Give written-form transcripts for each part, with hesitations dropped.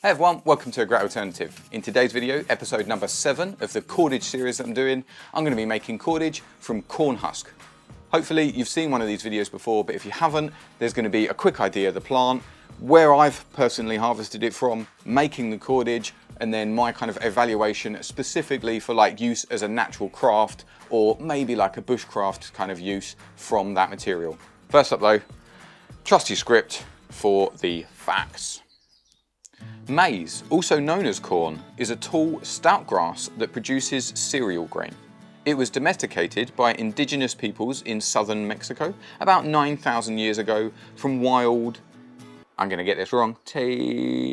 Hey everyone, welcome to A Great Alternative. In today's video, episode number 7 of the cordage series that I'm doing, I'm going to be making cordage from corn husk. Hopefully you've seen one of these videos before, but if you haven't, there's going to be a quick idea of the plant, where I've personally harvested it from, making the cordage, and then my kind of evaluation specifically for like use as a natural craft or maybe like a bushcraft kind of use from that material. First up though, trusty script for the facts. Maize, also known as corn, is a tall, stout grass that produces cereal grain. It was domesticated by indigenous peoples in southern Mexico about 9,000 years ago from wild, I'm going to get this wrong, teosint.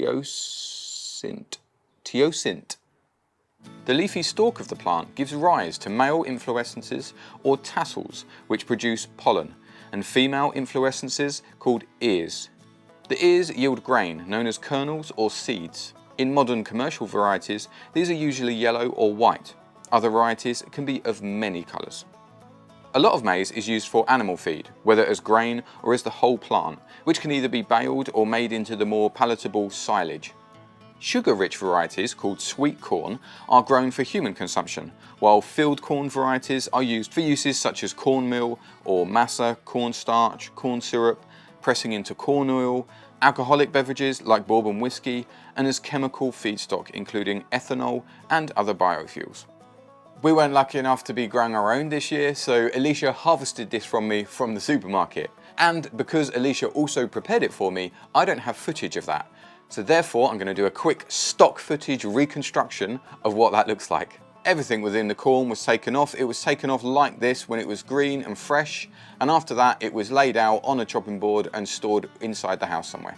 The leafy stalk of the plant gives rise to male inflorescences or tassels which produce pollen, and female inflorescences called ears. The ears yield grain known as kernels or seeds. In modern commercial varieties, these are usually yellow or white. Other varieties can be of many colours. A lot of maize is used for animal feed, whether as grain or as the whole plant, which can either be baled or made into the more palatable silage. Sugar-rich varieties called sweet corn are grown for human consumption, while field corn varieties are used for uses such as cornmeal or masa, cornstarch, corn syrup, pressing into corn oil, alcoholic beverages like bourbon whiskey, and as chemical feedstock including ethanol and other biofuels. We weren't lucky enough to be growing our own this year, so Alicia harvested this from me from the supermarket. And because Alicia also prepared it for me, I don't have footage of that. So therefore I'm going to do a quick stock footage reconstruction of what that looks like. Everything within the corn was taken off. It was taken off like this when it was green and fresh, and after that it was laid out on a chopping board and stored inside the house somewhere.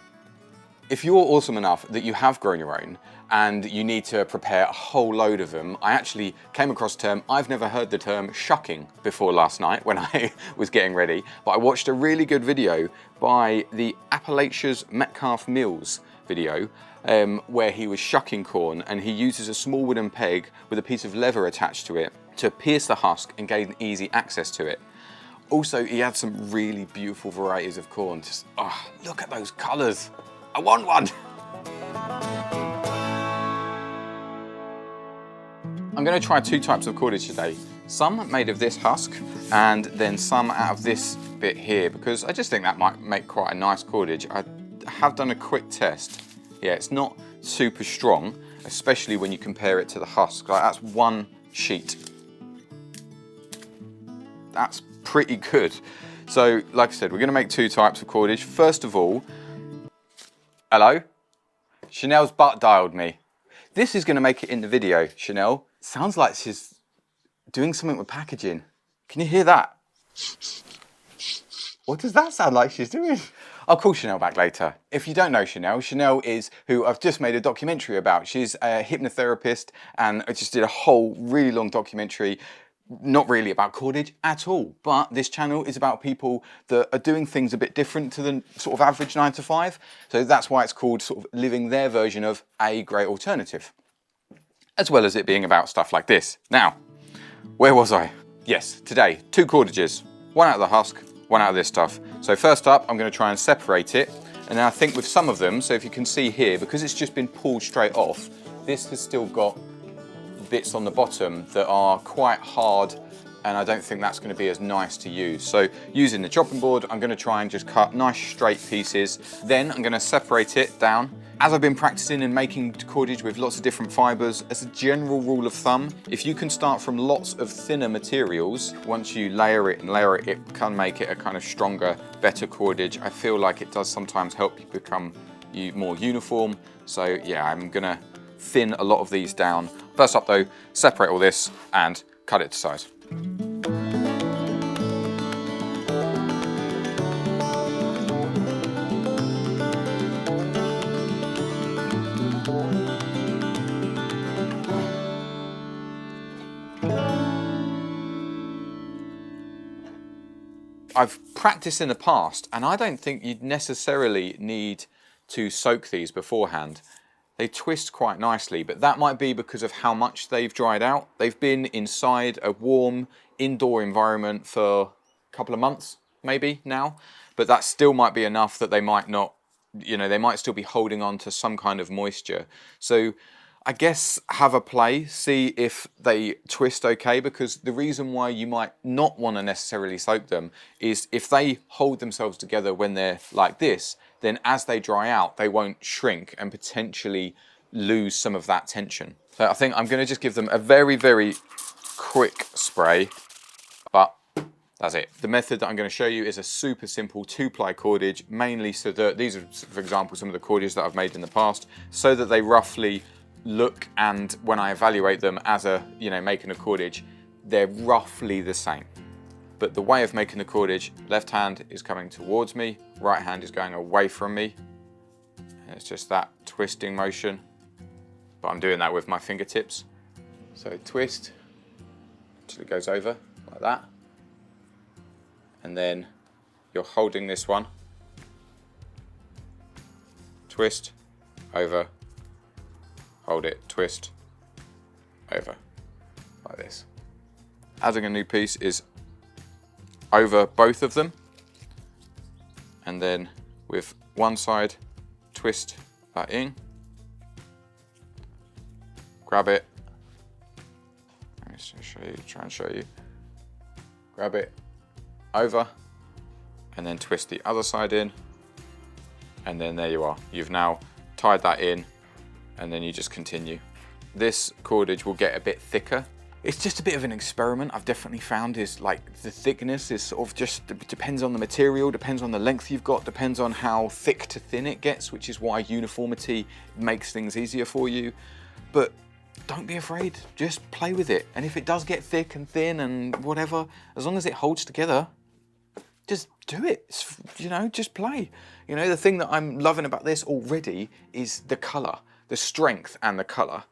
If you're awesome enough that you have grown your own and you need to prepare a whole load of them, I actually came across a term, I've never heard the term shucking before last night when I was getting ready, but I watched a really good video by the Appalachia's Metcalf Mills video where he was shucking corn, and he uses a small wooden peg with a piece of leather attached to it to pierce the husk and gain easy access to it. Also, he had some really beautiful varieties of corn. Just, oh, look at those colours. I want one. I'm going to try 2 types of cordage today. Some made of this husk and then some out of this bit here, because I just think that might make quite a nice cordage. I have done a quick test. Yeah, it's not super strong, especially when you compare it to the husk. Like, that's one sheet. That's pretty good. So, like I said, we're going to make 2 types of cordage. First of all, hello? Chanel's butt dialed me. This is going to make it in the video, Chanel. Sounds like she's doing something with packaging. Can you hear that? What does that sound like she's doing? I'll call Chanel back later. If you don't know Chanel, Chanel is who I've just made a documentary about. She's a hypnotherapist, and I just did a whole really long documentary, not really about cordage at all, but this channel is about people that are doing things a bit different to the sort of average 9 to 5. So that's why it's called sort of living their version of A Great Alternative, as well as it being about stuff like this. Now, where was I? Yes, today, 2 cordages, one out of the husk, one out of this stuff. So first up, I'm going to try and separate it. And I think with some of them, so if you can see here, because it's just been pulled straight off, this has still got bits on the bottom that are quite hard, and I don't think that's going to be as nice to use. So using the chopping board, I'm going to try and just cut nice straight pieces. Then I'm going to separate it down. As I've been practicing and making cordage with lots of different fibres, as a general rule of thumb, if you can start from lots of thinner materials, once you layer it, it can make it a kind of stronger, better cordage. I feel like it does sometimes help you become more uniform. So yeah, I'm gonna thin a lot of these down. First up though, separate all this and cut it to size. I've practiced in the past, and I don't think you'd necessarily need to soak these beforehand. They twist quite nicely, but that might be because of how much they've dried out. They've been inside a warm indoor environment for a couple of months, maybe now, but that still might be enough that they might not you know, they might still be holding on to some kind of moisture. So I guess have a play, see if they twist okay, because the reason why you might not want to necessarily soak them is if they hold themselves together when they're like this, then as they dry out, they won't shrink and potentially lose some of that tension. So I think I'm going to just give them a very, very quick spray, but that's it. The method that I'm going to show you is a super simple 2-ply cordage, mainly so that these are, for example, some of the cordages that I've made in the past, so that they roughly look, and when I evaluate them as a, you know, making a cordage, they're roughly the same. But the way of making the cordage, left hand is coming towards me, right hand is going away from me. And it's just that twisting motion, but I'm doing that with my fingertips. So twist until it goes over like that. And then you're holding this one, twist, over, hold it, twist, over, like this. Adding a new piece is over both of them, and then with one side, twist that in, grab it, let me show you, try and show you, grab it, over, and then twist the other side in, and then there you are. You've now tied that in, and then you just continue. This cordage will get a bit thicker. It's just a bit of an experiment. I've definitely found is like the thickness is sort of just depends on the material, depends on the length you've got, depends on how thick to thin it gets, which is why uniformity makes things easier for you. But don't be afraid, just play with it. And if it does get thick and thin and whatever, as long as it holds together, just do it, you know, just play. You know, the thing that I'm loving about this already is the color. The strength and the color.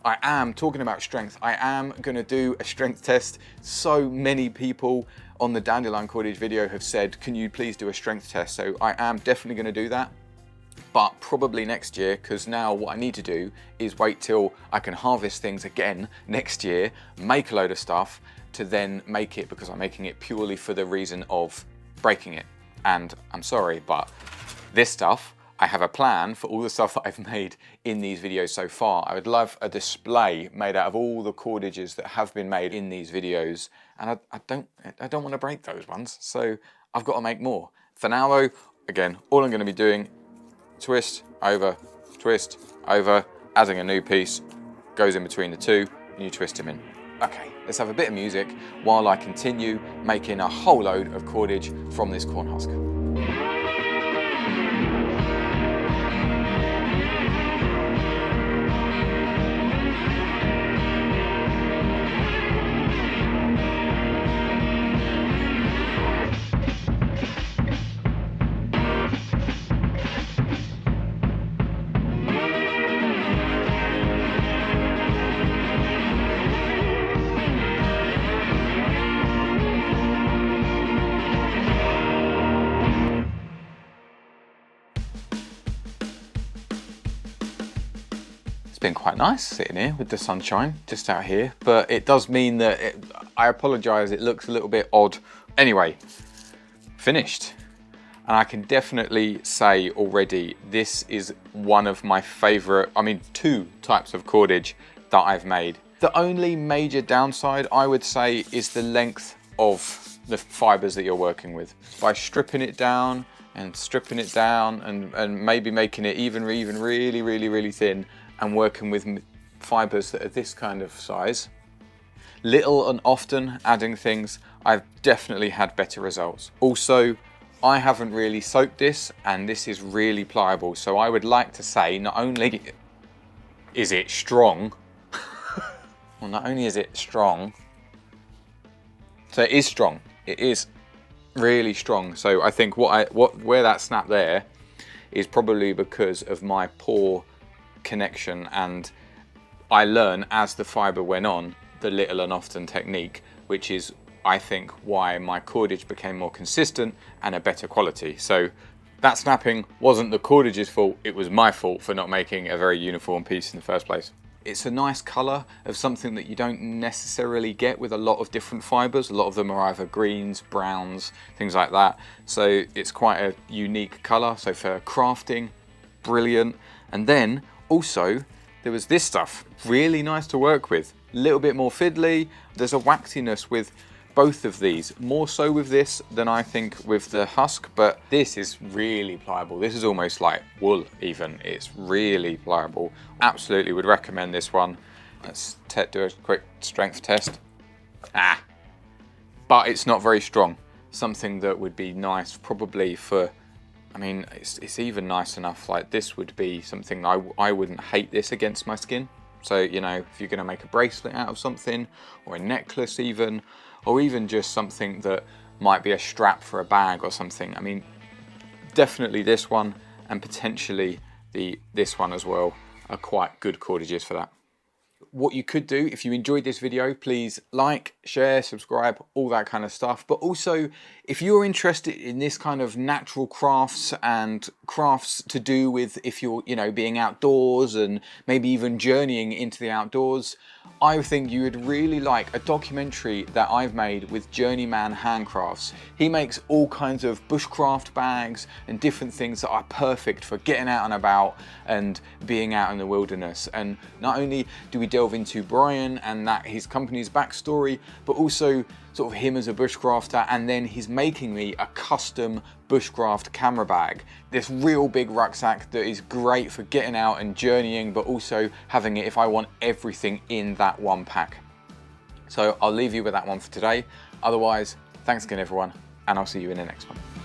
I am talking about strength. I am going to do a strength test. So many people on the dandelion cordage video have said, can you please do a strength test? So I am definitely going to do that, but probably next year, because now what I need to do is wait till I can harvest things again next year, make a load of stuff to then make it, because I'm making it purely for the reason of breaking it. And I'm sorry, but this stuff, I have a plan for all the stuff that I've made in these videos so far. I would love a display made out of all the cordages that have been made in these videos, and I don't want to break those ones, so I've got to make more. For now though, again, all I'm going to be doing, twist, over, adding a new piece, goes in between the two, and you twist them in. Okay, let's have a bit of music while I continue making a whole load of cordage from this corn husk. It's been quite nice sitting here with the sunshine just out here, but it does mean that I apologise, it looks a little bit odd. Anyway, finished. And I can definitely say already this is one of my favourite, I mean 2 types of cordage that I've made. The only major downside I would say is the length of the fibres that you're working with. By stripping it down and stripping it down and maybe making it even really thin, and working with fibres that are this kind of size, little and often adding things, I've definitely had better results. Also, I haven't really soaked this, and this is really pliable, so I would like to say not only is it strong, well, not only is it strong, so it is strong, it is really strong. So I think where that snapped there is probably because of my poor connection, and I learned as the fibre went on the little and often technique, which is I think why my cordage became more consistent and a better quality. So that snapping wasn't the cordage's fault, it was my fault for not making a very uniform piece in the first place. It's a nice colour of something that you don't necessarily get with a lot of different fibres. A lot of them are either greens, browns, things like that. So it's quite a unique colour. So for crafting, brilliant. And then also there was this stuff, really nice to work with. A little bit more fiddly. There's a waxiness with both of these, more so with this than I think with the husk, but this is really pliable. This is almost like wool even. It's really pliable. Absolutely would recommend this one. Let's do a quick strength test. But it's not very strong. Something that would be nice probably for, I mean, it's even nice enough, like this would be something I wouldn't hate this against my skin. So, you know, if you're gonna make a bracelet out of something, or a necklace even, or even just something that might be a strap for a bag or something. I mean, definitely this one and potentially this one as well are quite good cordages for that. What you could do, if you enjoyed this video, please like, share, subscribe, all that kind of stuff. But also, if you're interested in this kind of natural crafts and crafts to do with if you're, you know, being outdoors and maybe even journeying into the outdoors, I think you would really like a documentary that I've made with Journeyman Handcrafts. He makes all kinds of bushcraft bags and different things that are perfect for getting out and about and being out in the wilderness. And not only do we delve into Brian and that his company's backstory, but also sort of him as a bushcrafter, and then he's making me a custom bushcraft camera bag. This real big rucksack that is great for getting out and journeying, but also having it if I want everything in that one pack. So I'll leave you with that one for today. Otherwise, thanks again everyone, and I'll see you in the next one.